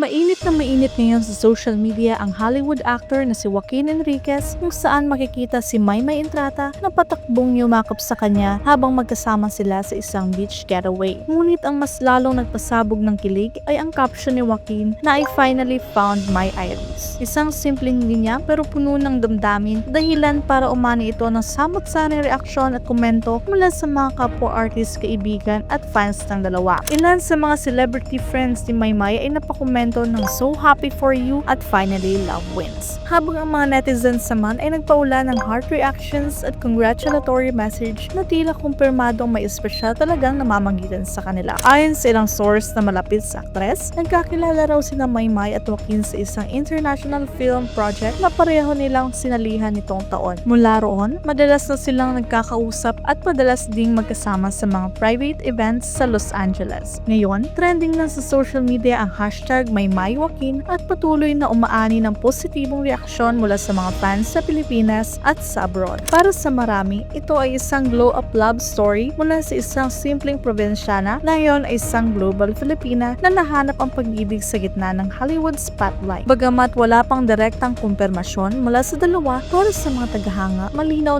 Mainit na mainit ngayon sa social media ang Hollywood actor na si Joaquin Enriquez, kung saan makikita si Maymay Entrata na patakbong yumakap sa kanya habang magkasama sila sa isang beach getaway. Ngunit ang mas lalong nagpasabog ng kilig ay ang caption ni Joaquin na "I finally found my Iris." Isang simpleng linya pero puno ng damdamin, dahilan para umani ito ng samot-saring reaksyon at komento mula sa mga kapwa artist, kaibigan at fans ng dalawa. Ilan sa mga celebrity friends ni Maymay ay napakomento ng "So happy for you" at "Finally love wins." Habang ang mga netizens naman ay nagpaula ng heart reactions at congratulatory message na tila kumpirmadong may espesyal talagang namamagitan sa kanila. Ayon sa ilang source na malapit sa aktres, nagkakilala raw sina Maymay at Joaquin sa isang international film project na pareho nilang sinalihan nitong taon. Mula roon, madalas na silang nagkakausap at madalas ding magkasama sa mga private events sa Los Angeles. Ngayon, trending na sa social media ang hashtag Maymay Joaquin at patuloy na umaani ng positibong reaksyon mula sa mga fans sa Pilipinas at sa abroad. Para sa marami, ito ay isang glow-up love story mula sa isang simpleng probinsyana na ngayon ay isang global Filipina na nahanap ang pag-ibig sa gitna ng Hollywood spotlight. Bagamat wala pang direktang kumpirmasyon mula sa dalawa, para sa mga tagahanga, malinaw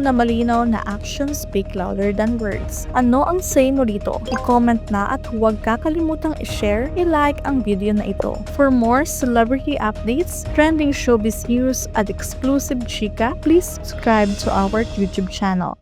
na actions speak louder than words. Ano ang say mo dito? I-comment na at huwag kakalimutang i-share, i-like ang video na ito. For more celebrity updates, trending showbiz news at exclusive chika, please subscribe to our YouTube channel.